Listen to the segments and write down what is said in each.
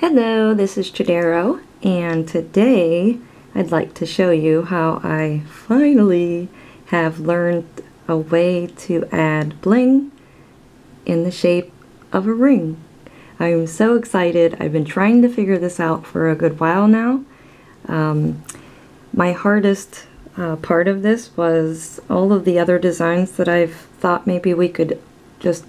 Hello, this is Chidero, and today I'd like to show you how I finally have learned a way to add bling in the shape of a ring. I'm so excited. I've been trying to figure this out for a good while now. My hardest part of this was all of the other designs that I've thought maybe we could just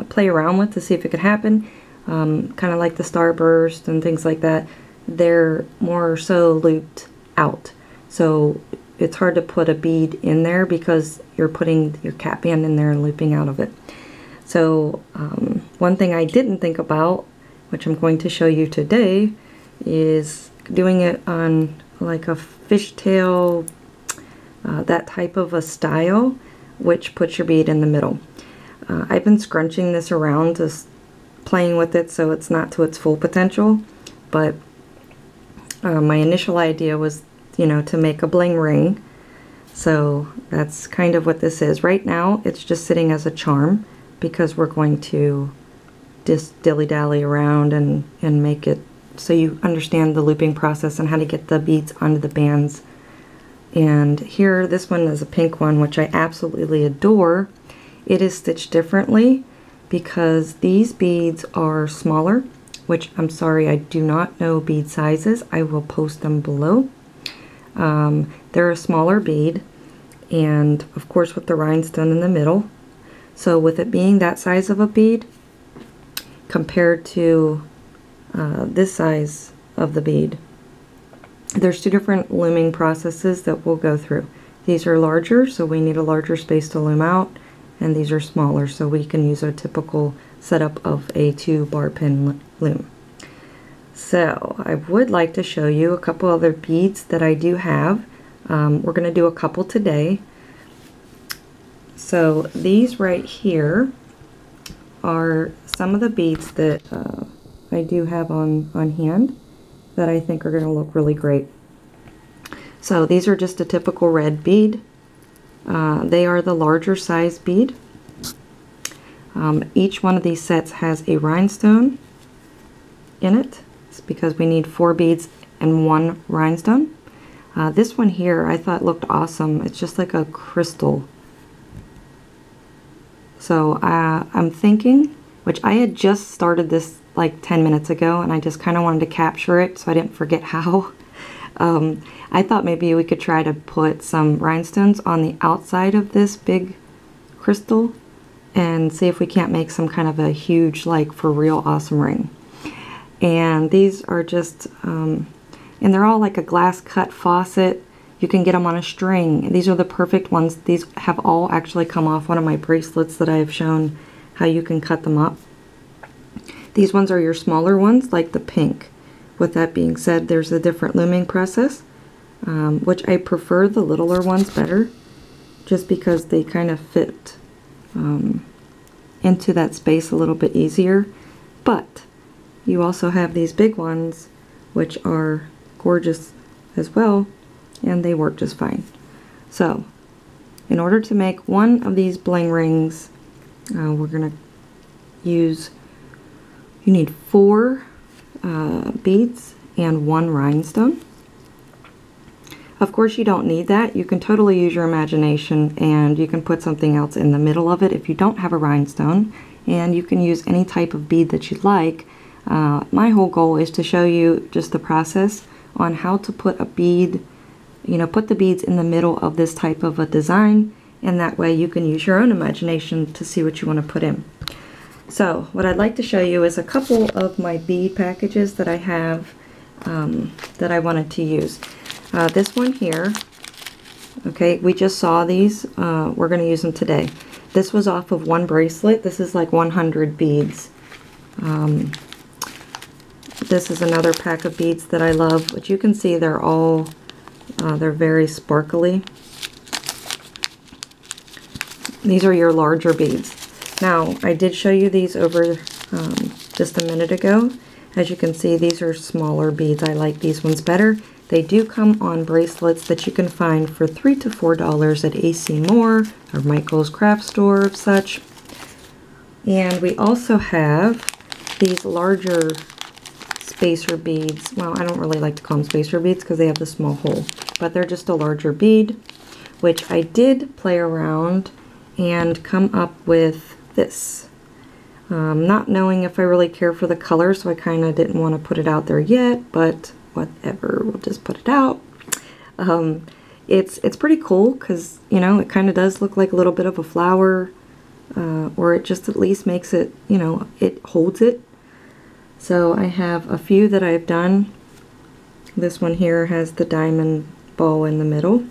play around with to see if it could happen. Kind of like the starburst and things like that. They're more so looped out, so it's hard to put a bead in there because you're putting your cap band in there and looping out of it. So one thing I didn't think about, which I'm going to show you today, is doing it on like a fishtail, that type of a style, which puts your bead in the middle. I've been scrunching this around, just playing with it so it's not to its full potential, but my initial idea was, to make a bling ring. So that's kind of what this is. Right now it's just sitting as a charm because we're going to just dilly-dally around and make it so you understand the looping process and how to get the beads onto the bands. And here, this one is a pink one, which I absolutely adore. It is stitched differently because these beads are smaller, which I'm sorry, I do not know bead sizes. I will post them below. They're a smaller bead, and of course with the rhinestone in the middle. So with it being that size of a bead compared to this size of the bead, there's two different looming processes that we'll go through. These are larger, so we need a larger space to loom out, and these are smaller, so we can use a typical setup of a 2-bar pin loom. So I would like to show you a couple other beads that I do have. We're going to do a couple today. So these right here are some of the beads that I do have on hand that I think are going to look really great. So these are just a typical red bead. They are the larger size bead. Each one of these sets has a rhinestone in it. It's because we need 4 beads and 1 rhinestone. This one here I thought looked awesome. It's just like a crystal. So I'm thinking, which I had just started this like 10 minutes ago, and I just kind of wanted to capture it so I didn't forget how. I thought maybe we could try to put some rhinestones on the outside of this big crystal and see if we can't make some kind of a huge, like, for real awesome ring. And these are just, and they're all like a glass cut faucet. You can get them on a string. These are the perfect ones. These have all actually come off one of my bracelets that I've shown how you can cut them up. These ones are your smaller ones, like the pink. With that being said, there's a different looming process, which I prefer the littler ones better, just because they kind of fit into that space a little bit easier. But you also have these big ones, which are gorgeous as well, and they work just fine. So in order to make one of these bling rings, we're going to use, you need 4 beads and 1 rhinestone. Of course you don't need that. You can totally use your imagination, and you can put something else in the middle of it if you don't have a rhinestone, and you can use any type of bead that you'd like. My whole goal is to show you just the process on how to put a bead, put the beads in the middle of this type of a design, and that way you can use your own imagination to see what you want to put in. So what I'd like to show you is a couple of my bead packages that I have that I wanted to use. This one here, okay, we just saw these. We're going to use them today. This was off of 1 bracelet. This is like 100 beads. This is another pack of beads that I love, but you can see they're all, they're very sparkly. These are your larger beads. Now, I did show you these over just a minute ago. As you can see, these are smaller beads. I like these ones better. They do come on bracelets that you can find for $3 to $4 at AC Moore or Michael's Craft Store of such. And we also have these larger spacer beads. Well, I don't really like to call them spacer beads because they have the small hole, but they're just a larger bead, which I did play around and come up with this. Not knowing if I really care for the color, so I kind of didn't want to put it out there yet, but whatever, we'll just put it out. It's pretty cool because, you know, it kind of does look like a little bit of a flower, or it just at least makes it, you know, it holds it. So I have a few that I've done. This one here has the diamond ball in the middle.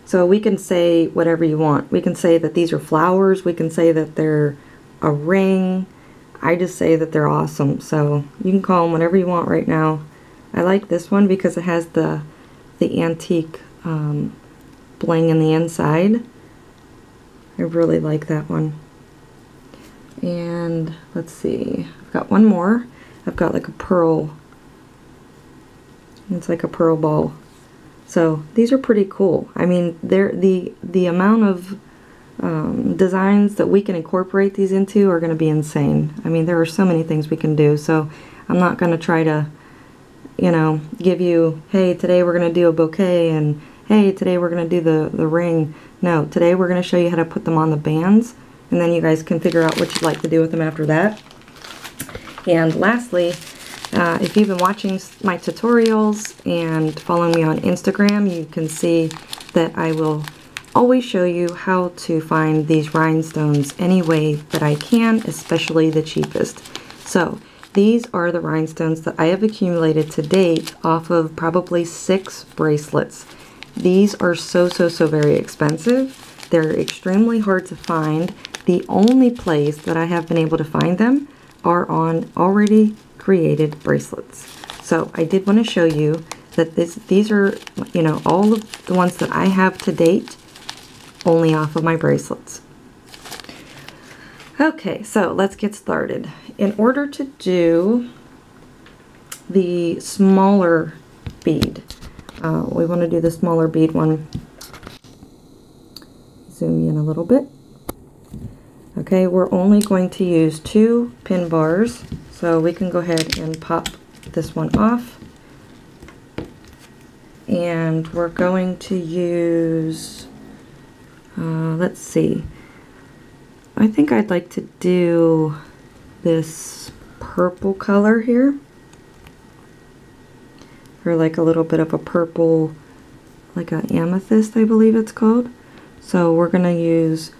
So we can say whatever you want. We can say that these are flowers. We can say that they're a ring. I just say that they're awesome. So you can call them whatever you want right now. I like this one because it has the antique bling in the inside. I really like that one. And let's see, I've got one more. I've got like a pearl. It's like a pearl ball. So these are pretty cool. I mean, they're the amount of designs that we can incorporate these into are going to be insane. I mean, there are so many things we can do. So I'm not going to try to, you know, give you, hey, today we're going to do a bouquet, and hey, today we're going to do the ring. No, today we're going to show you how to put them on the bands, and then you guys can figure out what you'd like to do with them after that. And lastly, if you've been watching my tutorials and following me on Instagram, you can see that I will always show you how to find these rhinestones any way that I can, especially the cheapest. So these are the rhinestones that I have accumulated to date off of probably 6 bracelets. These are so very expensive. They're extremely hard to find. The only place that I have been able to find them are on already created bracelets. So I did want to show you that these are, you know, all of the ones that I have to date only off of my bracelets. Okay, so let's get started. In order to do the smaller bead, we want to do the smaller bead one. Zoom in a little bit. Okay, we're only going to use 2 pin bars, so we can go ahead and pop this one off. And we're going to use, let's see, I think I'd like to do this purple color here, or like a little bit of a purple, like an amethyst, I believe it's called. So we're going to use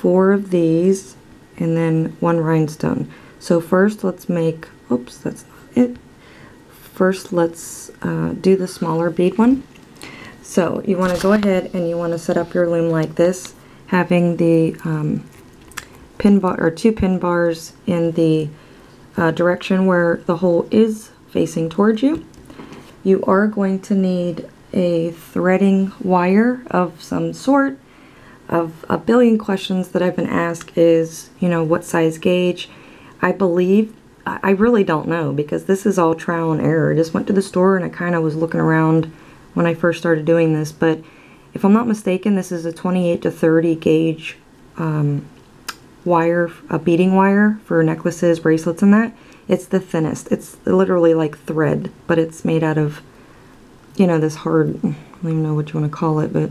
4 of these and then 1 rhinestone. So first let's make, oops, that's not it. First let's do the smaller bead one. So you want to go ahead and you want to set up your loom like this, having the pin bar or 2 pin bars in the direction where the hole is facing towards you. You are going to need a threading wire of some sort. Of a billion questions that I've been asked is, you know, what size gauge. I believe, I really don't know because this is all trial and error. I just went to the store and I kind of was looking around when I first started doing this, but if I'm not mistaken, this is a 28 to 30 gauge wire, a beading wire for necklaces, bracelets, and that. It's the thinnest. It's literally like thread, but it's made out of, you know, this hard, I don't even know what you want to call it, but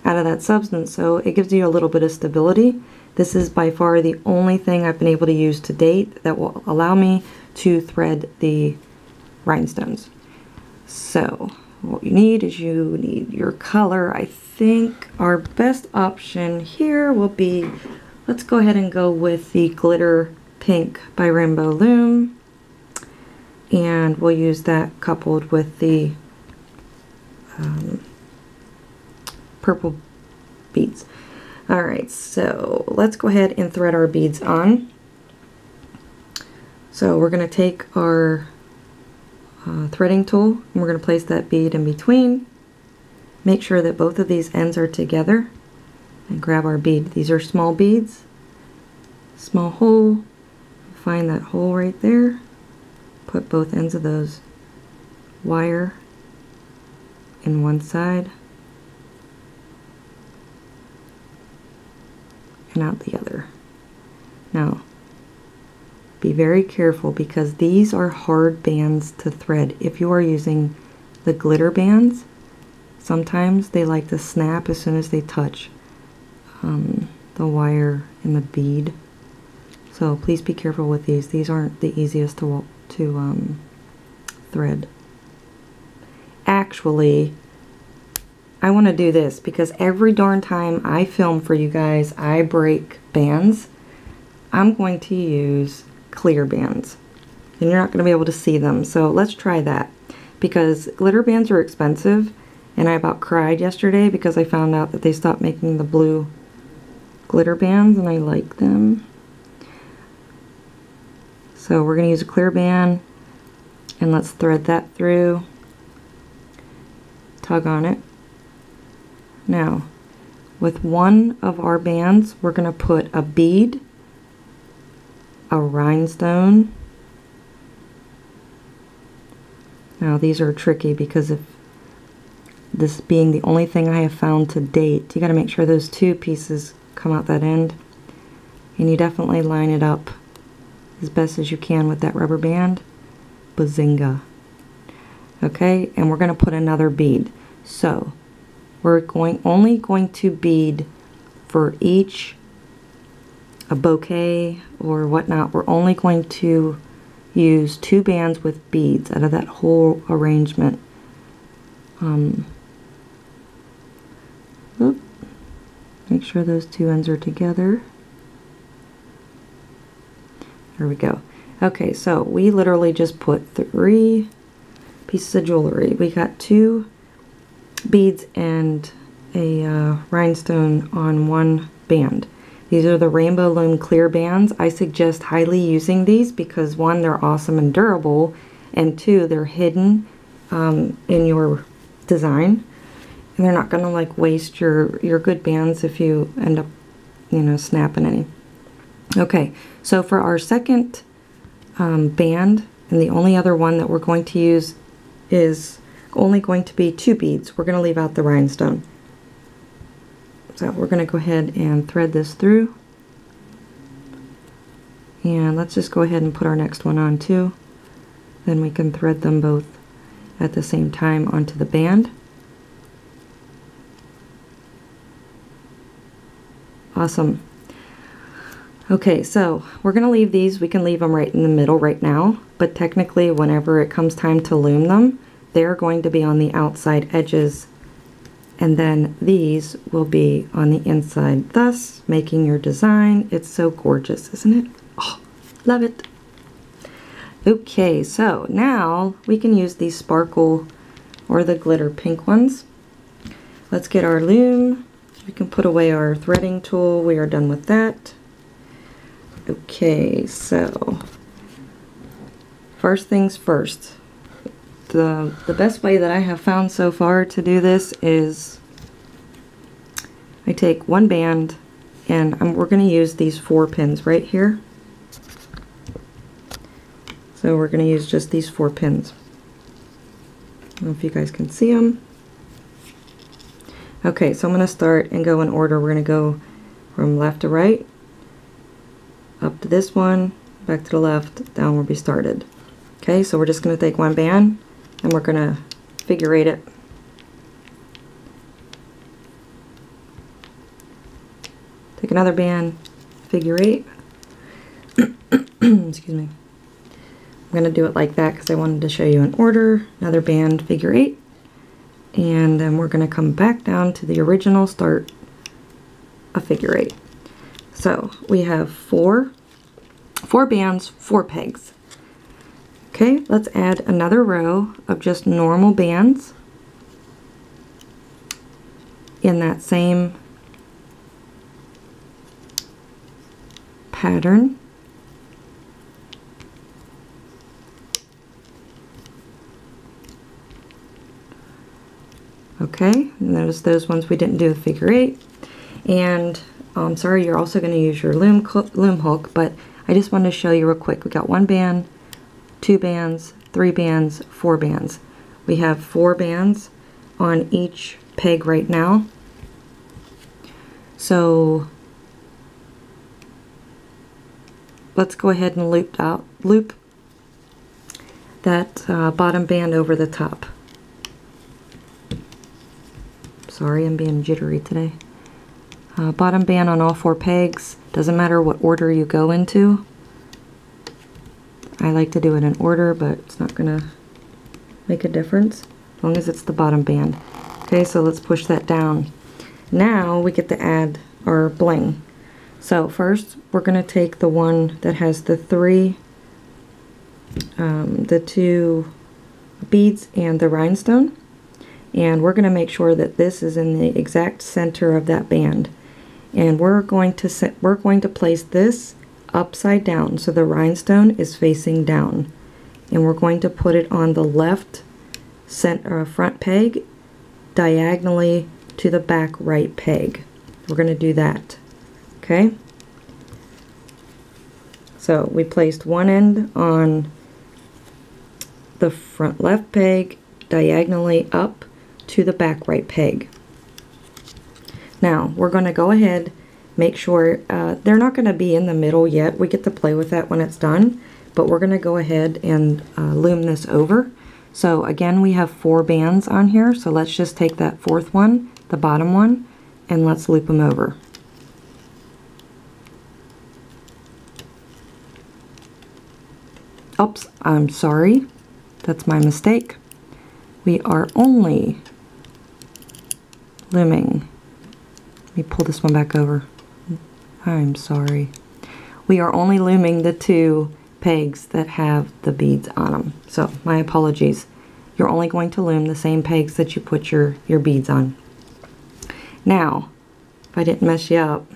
out of that substance, so it gives you a little bit of stability. This is by far the only thing I've been able to use to date that will allow me to thread the rhinestones. So what you need is you need your color. I think our best option here will be, let's go ahead and go with the glitter pink by Rainbow Loom, and we'll use that coupled with the purple beads. Alright, so let's go ahead and thread our beads on. So we're going to take our threading tool and we're going to place that bead in between. Make sure that both of these ends are together and grab our bead. These are small beads. Small hole. Find that hole right there. Put both ends of those wire in one side and out the other. Now, be be very careful because these are hard bands to thread. If you are using the glitter bands, sometimes they like to snap as soon as they touch the wire and the bead. So please be careful with these. These aren't the easiest to thread. Actually, I want to do this because every darn time I film for you guys, I break bands. I'm going to use clear bands, and you're not going to be able to see them. So let's try that, because glitter bands are expensive, and I about cried yesterday because I found out that they stopped making the blue glitter bands, and I like them. So we're going to use a clear band, and let's thread that through. Tug on it. Now, with one of our bands, we're going to put a bead, a rhinestone. Now, these are tricky because if this being the only thing I have found to date, you got to make sure those two pieces come out that end, and you definitely line it up as best as you can with that rubber band. Bazinga. Okay, and we're going to put another bead. So we're only going to bead for each a bouquet or whatnot. We're only going to use 2 bands with beads out of that whole arrangement. Make sure those 2 ends are together. There we go. Okay, so we literally just put 3 pieces of jewelry. We got 2 beads and a rhinestone on 1 band. These are the Rainbow Loom clear bands. I suggest highly using these because 1, they're awesome and durable, and 2, they're hidden in your design, and they're not going to like waste your good bands if you end up, you know, snapping any. Okay, so for our second band, and the only other one that we're going to use is only going to be 2 beads. We're going to leave out the rhinestone. So we're going to go ahead and thread this through, and let's just go ahead and put our next one on too. Then we can thread them both at the same time onto the band. Awesome. Okay, so we're going to leave these. We can leave them right in the middle right now, but technically whenever it comes time to loom them, they're going to be on the outside edges, and then these will be on the inside, thus making your design. It's so gorgeous, isn't it? Oh, love it. Okay, so now we can use these sparkle or the glitter pink ones. Let's get our loom. We can put away our threading tool. We are done with that. Okay, so first things first. The best way that I have found so far to do this is I take 1 band, and we're going to use these 4 pins right here. So we're going to use just these 4 pins. I don't know if you guys can see them. Okay, so I'm going to start and go in order. We're going to go from left to right, up to this one, back to the left, down where we started. Okay, so we're just going to take 1 band, and we're going to figure 8 it. Take another band, figure 8. Excuse me. I'm going to do it like that because I wanted to show you in order. Another band, figure 8. And then we're going to come back down to the original start of figure 8. So we have 4 bands, 4 pegs. Okay, let's add another row of just normal bands in that same pattern. Okay, and notice those ones we didn't do with figure 8. And I'm sorry, you're also going to use your loom hook, but I just wanted to show you real quick. We got 1 band, 2 bands, 3 bands, 4 bands. We have 4 bands on each peg right now. So let's go ahead and loop that bottom band over the top. Sorry, I'm being jittery today. Bottom band on all 4 pegs. Doesn't matter what order you go into. I like to do it in order, but it's not gonna make a difference as long as it's the bottom band. Okay, so let's push that down. Now we get to add our bling. So first we're gonna take the one that has the 2 beads and the rhinestone, and we're gonna make sure that this is in the exact center of that band. And we're going to place this upside down, so the rhinestone is facing down, and we're going to put it on the left front peg diagonally to the back right peg. We're going to do that. Okay, so we placed one end on the front left peg diagonally up to the back right peg. Now we're going to go ahead, make sure they're not going to be in the middle yet. We get to play with that when it's done, but we're going to go ahead and loom this over. So again, we have 4 bands on here, so let's just take that 4th one, the bottom one, and let's loop them over. Oops, I'm sorry, that's my mistake. We are only looming. Let me pull this one back over. I'm sorry. We are only looming the 2 pegs that have the beads on them. So my apologies. You're only going to loom the same pegs that you put your beads on. Now, if I didn't mess you up,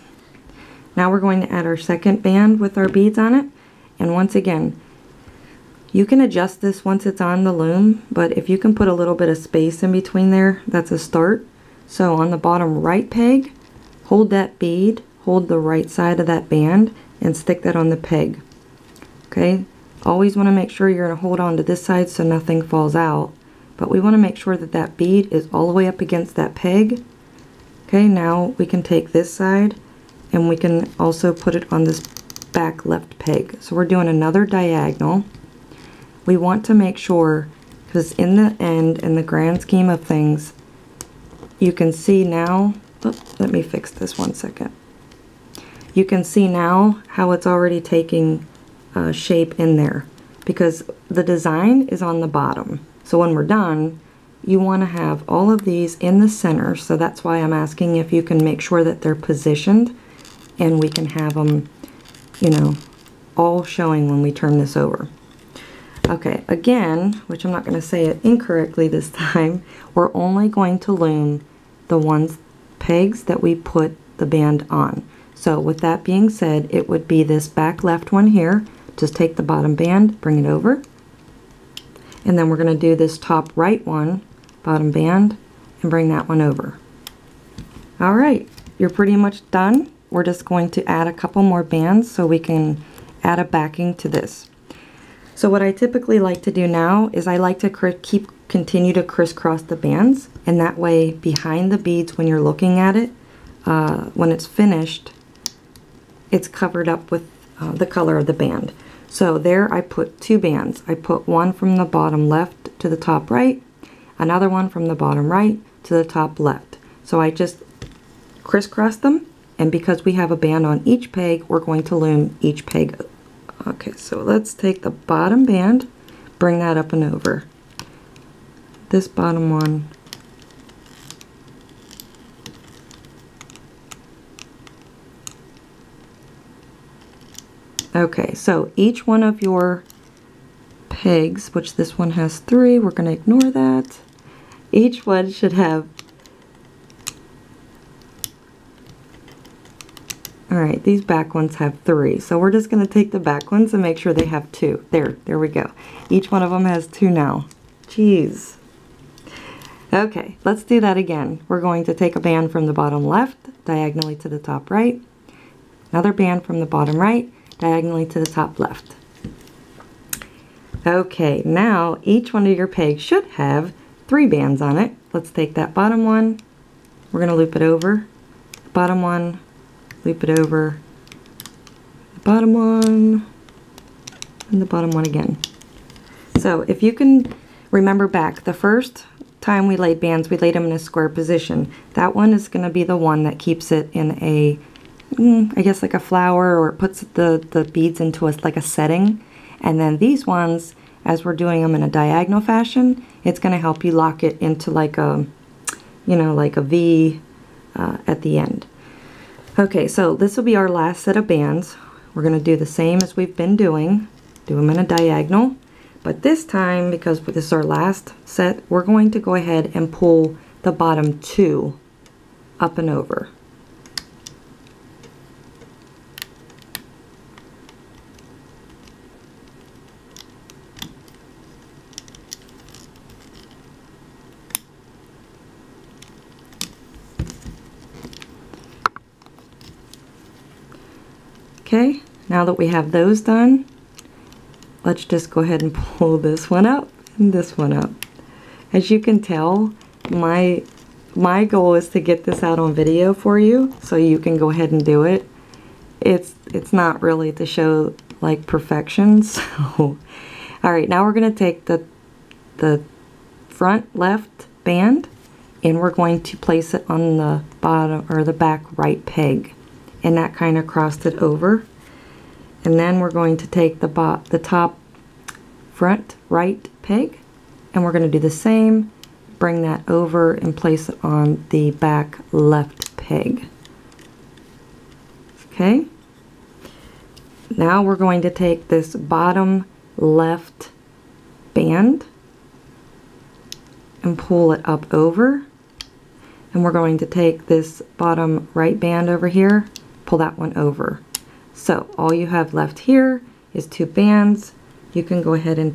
now we're going to add our 2nd band with our beads on it. And once again, you can adjust this once it's on the loom, but if you can put a little bit of space in between there, that's a start. So on the bottom right peg, hold that bead, hold the right side of that band, and stick that on the peg. Okay, always want to make sure you're going to hold on to this side so nothing falls out, but we want to make sure that that bead is all the way up against that peg. Okay, now we can take this side and we can also put it on this back left peg. So we're doing another diagonal. We want to make sure, because in the end, in the grand scheme of things, you can see now, let me fix this 1 second. You can see now how it's already taking shape in there, because the design is on the bottom. So when we're done, you want to have all of these in the center, so that's why I'm asking if you can make sure that they're positioned and we can have them, you know, all showing when we turn this over. Okay, again, which I'm not going to say it incorrectly this time, we're only going to loom the pegs that we put the band on. So with that being said, it would be this back left one here. Just take the bottom band, bring it over, and then we're going to do this top right one, bottom band, and bring that one over. Alright, you're pretty much done. We're just going to add a couple more bands so we can add a backing to this. So what I typically like to do now is I like to continue to crisscross the bands, and that way behind the beads when you're looking at it, when it's finished, it's covered up with the color of the band. So there I put 2 bands. I put one from the bottom left to the top right, another one from the bottom right to the top left. So I just crisscross them, and because we have a band on each peg, we're going to loom each peg. Okay, so let's take the bottom band, bring that up and over. This bottom one. Okay, so each one of your pegs, which this one has 3, we're going to ignore that. Each one should have, alright, these back ones have 3, so we're just going to take the back ones and make sure they have 2. There we go. Each one of them has 2 now. Jeez. Okay, let's do that again. We're going to take a band from the bottom left, diagonally to the top right. Another band from the bottom right, diagonally to the top left. Okay, now each one of your pegs should have 3 bands on it. Let's take that bottom one, we're going to loop it over, bottom one, loop it over, bottom one, and the bottom one again. So if you can remember back, the first time we laid bands, we laid them in a square position. That one is going to be the one that keeps it in a, I guess like a flower, or it puts the beads into like a setting. And then these ones, as we're doing them in a diagonal fashion, it's going to help you lock it into like a, you know, like a V at the end. Okay, so this will be our last set of bands. We're going to do the same as we've been doing, do them in a diagonal. But this time, because this is our last set, we're going to go ahead and pull the bottom two up and over. Okay, now that we have those done, let's just go ahead and pull this one up and this one up. As you can tell, my goal is to get this out on video for you so you can go ahead and do it. It's not really to show like perfection. So alright, now we're going to take the front left band and we're going to place it on the bottom or the back right peg, and that kind of crossed it over. And then we're going to take the top front right peg, and we're going to do the same, bring that over and place it on the back left peg. Okay, now we're going to take this bottom left band and pull it up over, and we're going to take this bottom right band over here, pull that one over. So all you have left here is two bands. You can go ahead and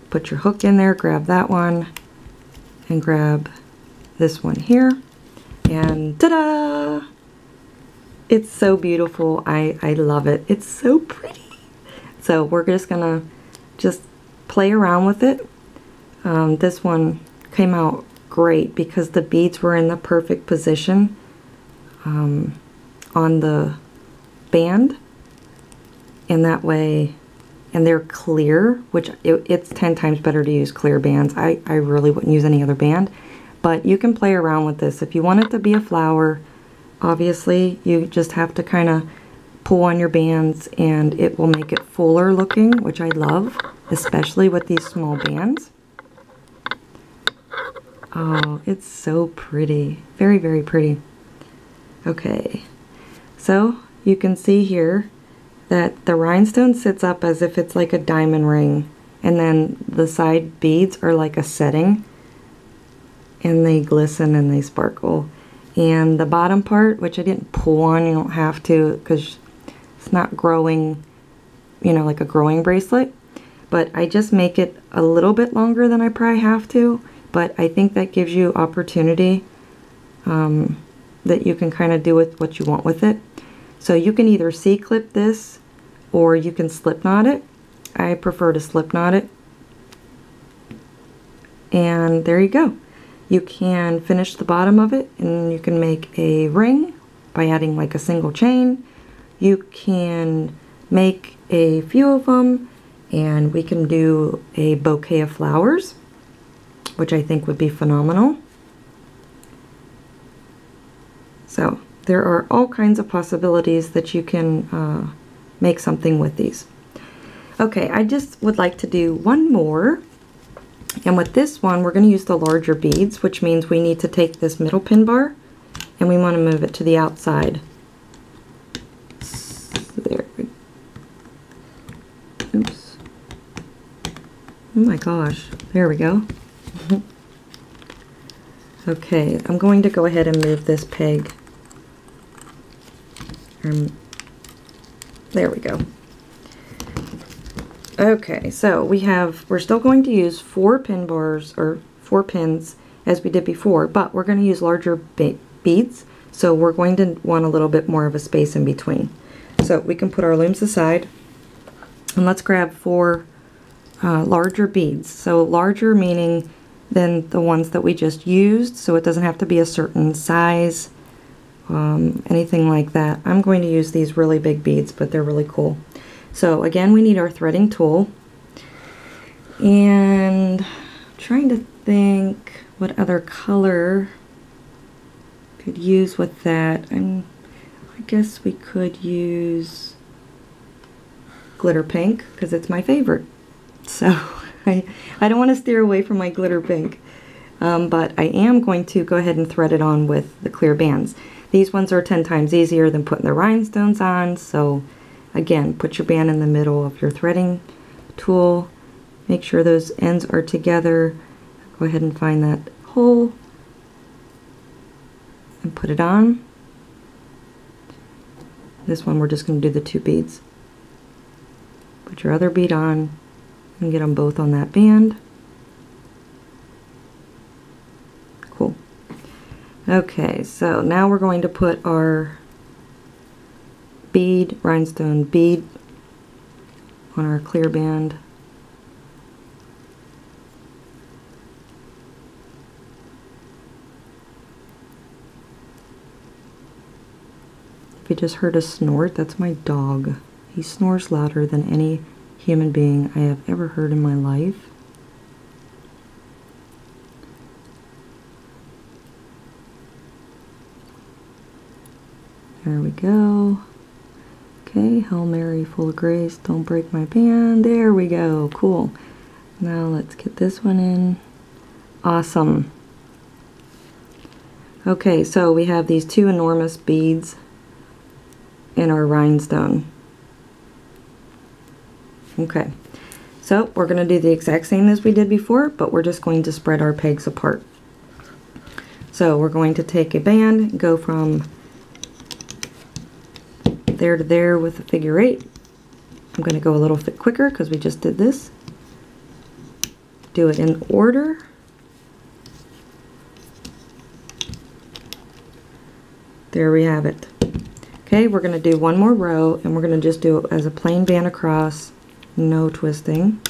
put your hook in there, grab that one, and grab this one here, and ta-da! It's so beautiful. I love it. It's so pretty. So we're just gonna play around with it. This one came out great because the beads were in the perfect position on the band, and that way, and they're clear, which it's 10 times better to use clear bands. I really wouldn't use any other band, but you can play around with this. If you want it to be a flower, obviously you just have to kind of pull on your bands and it will make it fuller looking, which I love, especially with these small bands. Oh, it's so pretty. Very, very pretty. Okay, so you can see here that the rhinestone sits up as if it's like a diamond ring, and then the side beads are like a setting, and they glisten and they sparkle. And the bottom part, which I didn't pull on, you don't have to because it's not growing, you know, like a growing bracelet, but I just make it a little bit longer than I probably have to, but I think that gives you opportunity that you can kind of do with what you want with it. So you can either C-clip this or you can slip knot it. I prefer to slip knot it. And there you go. You can finish the bottom of it and you can make a ring by adding like a single chain. You can make a few of them and we can do a bouquet of flowers, which I think would be phenomenal. So there are all kinds of possibilities that you can make something with these. Okay, I just would like to do one more. And with this one, we're going to use the larger beads, which means we need to take this middle pin bar and we want to move it to the outside. There. Oops. Oh my gosh. There we go. Okay, I'm going to go ahead and move this peg. There we go. Okay, so we're still going to use 4 pin bars or 4 pins as we did before, but we're going to use larger beads, so we're going to want a little bit more of a space in between. So we can put our looms aside and let's grab 4 larger beads. So larger meaning than the ones that we just used, so it doesn't have to be a certain size anything like that. I'm going to use these really big beads, but they're really cool. So again, we need our threading tool, and I'm trying to think what other color could use with that. I guess we could use glitter pink because it's my favorite. So I don't want to steer away from my glitter pink, but I am going to go ahead and thread it on with the clear bands. These ones are 10 times easier than putting the rhinestones on, so again, put your band in the middle of your threading tool. Make sure those ends are together. Go ahead and find that hole and put it on. This one we're just going to do the 2 beads. Put your other bead on and get them both on that band. Cool. Okay, so now we're going to put our bead, rhinestone bead on our clear band. If you just heard a snort, that's my dog. He snores louder than any human being I have ever heard in my life. There we go. Okay, Hail Mary, full of grace, don't break my band. There we go, cool. Now let's get this one in. Awesome. Okay, so we have these 2 enormous beads in our rhinestone. Okay, so we're going to do the exact same as we did before, but we're just going to spread our pegs apart. So we're going to take a band, go from there to there with a figure 8. I'm going to go a little bit quicker because we just did this. Do it in order. There we have it. Okay, we're going to do one more row, and we're going to just do it as a plain band across, no twisting.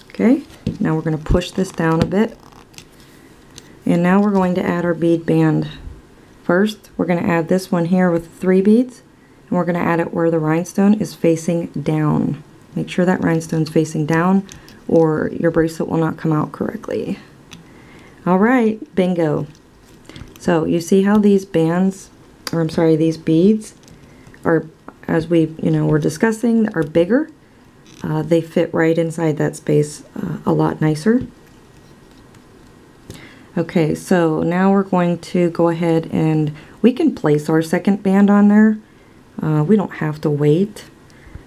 Okay, now we're going to push this down a bit, and now we're going to add our bead band. First, we're going to add this one here with 3 beads, and we're going to add it where the rhinestone is facing down. Make sure that rhinestone's facing down, or your bracelet will not come out correctly. Alright, bingo. So you see how these bands, or I'm sorry, these beads are, as we were discussing, are bigger. They fit right inside that space a lot nicer. Okay, so now we're going to go ahead and we can place our second band on there. We don't have to wait.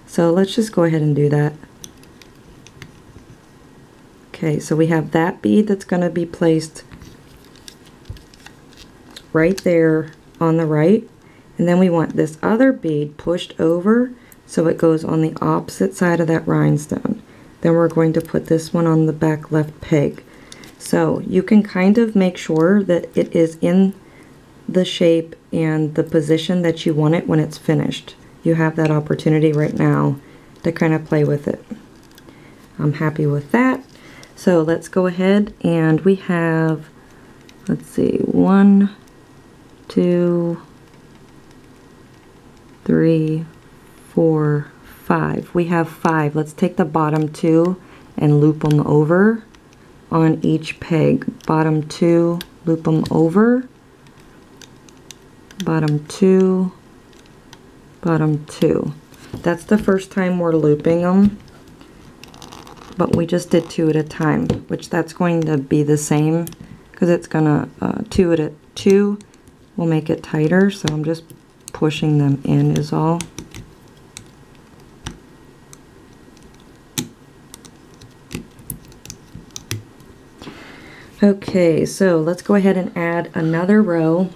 So let's just go ahead and do that. Okay, so we have that bead that's going to be placed right there on the right, and then we want this other bead pushed over so it goes on the opposite side of that rhinestone. Then we're going to put this one on the back left peg. So you can kind of make sure that it is in the shape and the position that you want it when it's finished. You have that opportunity right now to kind of play with it. I'm happy with that. So let's go ahead, and we have, let's see, 1, 2, 3, 4, 5. We have 5. Let's take the bottom 2 and loop them over on each peg. Bottom 2, loop them over. Bottom 2, bottom 2. That's the first time we're looping them, but we just did 2 at a time, which that's going to be the same because it's gonna 2 at a 2 will make it tighter, so I'm just pushing them in is all. Okay, so let's go ahead and add another row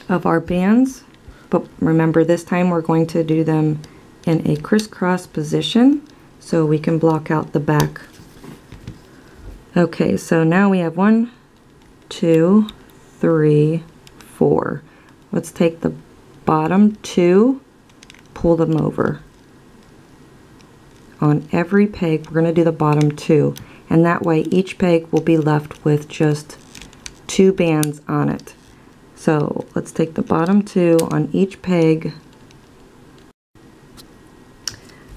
of our bands, but remember this time we're going to do them in a crisscross position so we can block out the back. Okay, so now we have 1, 2, 3, 4. Let's take the bottom 2, pull them over. On every peg we're going to do the bottom 2, and that way each peg will be left with just 2 bands on it. So let's take the bottom 2 on each peg.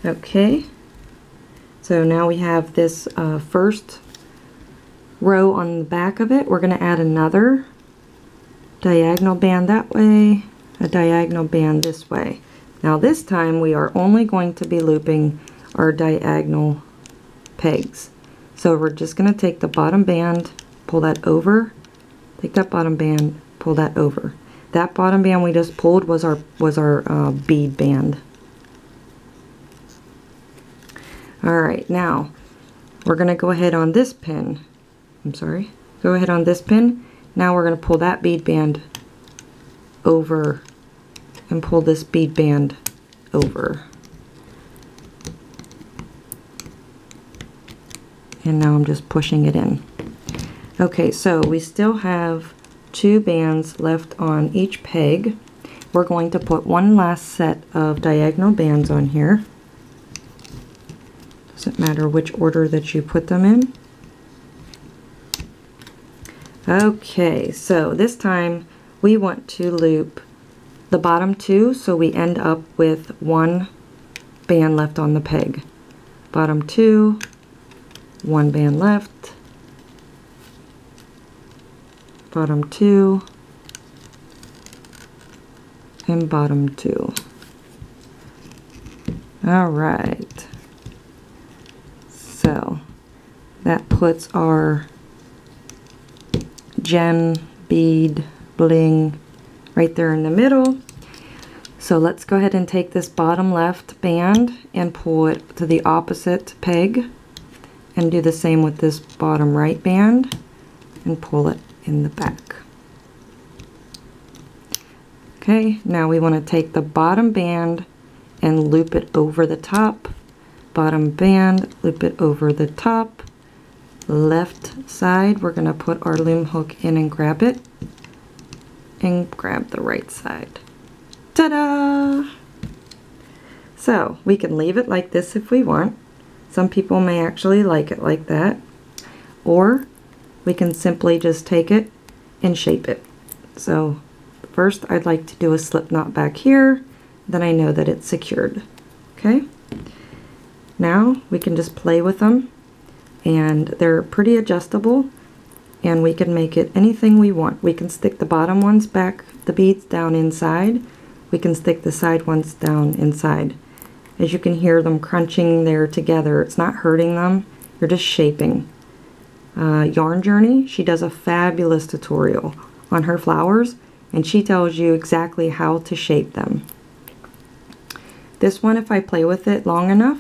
Okay, so now we have this first row on the back of it. We're going to add another diagonal band that way, a diagonal band this way. Now this time we are only going to be looping our diagonal pegs. So we're just going to take the bottom band, pull that over, take that bottom band, pull that over. That bottom band we just pulled was our bead band. Alright, now we're going to go ahead on this pin. Go ahead on this pin. Now we're going to pull that bead band over and pull this bead band over. And now I'm just pushing it in. Okay, so we still have 2 bands left on each peg. We're going to put one last set of diagonal bands on here. Doesn't matter which order that you put them in. Okay, so this time we want to loop the bottom 2 so we end up with 1 band left on the peg. Bottom 2, 1 band left, bottom 2, and bottom 2. Alright, so that puts our gem, bead, bling right there in the middle. So let's go ahead and take this bottom left band and pull it to the opposite peg and do the same with this bottom right band and pull it in the back. Okay, now we want to take the bottom band and loop it over the top. Bottom band, loop it over the top. Left side, we're going to put our loom hook in and grab it. And grab the right side. Ta-da! So we can leave it like this if we want. Some people may actually like it like that. Or we can simply just take it and shape it. So first I'd like to do a slip knot back here. Then I know that it's secured. Okay? Now we can just play with them. And they're pretty adjustable. And we can make it anything we want. We can stick the bottom ones back, the beads down inside. We can stick the side ones down inside. As you can hear them crunching there together, it's not hurting them, you're just shaping. Yarn Journey, she does a fabulous tutorial on her flowers, and she tells you exactly how to shape them. This one, if I play with it long enough,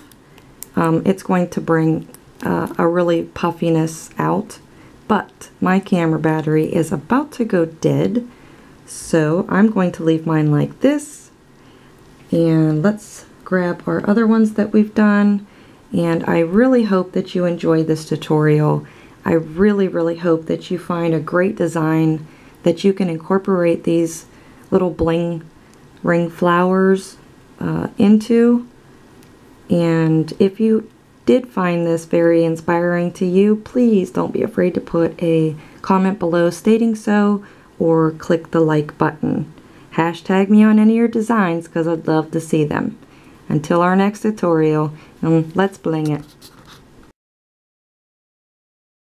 it's going to bring a really puffiness out. But my camera battery is about to go dead, so I'm going to leave mine like this. And let's grab our other ones that we've done. And I really hope that you enjoyed this tutorial. I really hope that you find a great design that you can incorporate these little bling ring flowers into. And if you did find this very inspiring to you, please don't be afraid to put a comment below stating so, or click the like button. Hashtag me on any of your designs because I'd love to see them. Until our next tutorial, let's bling it.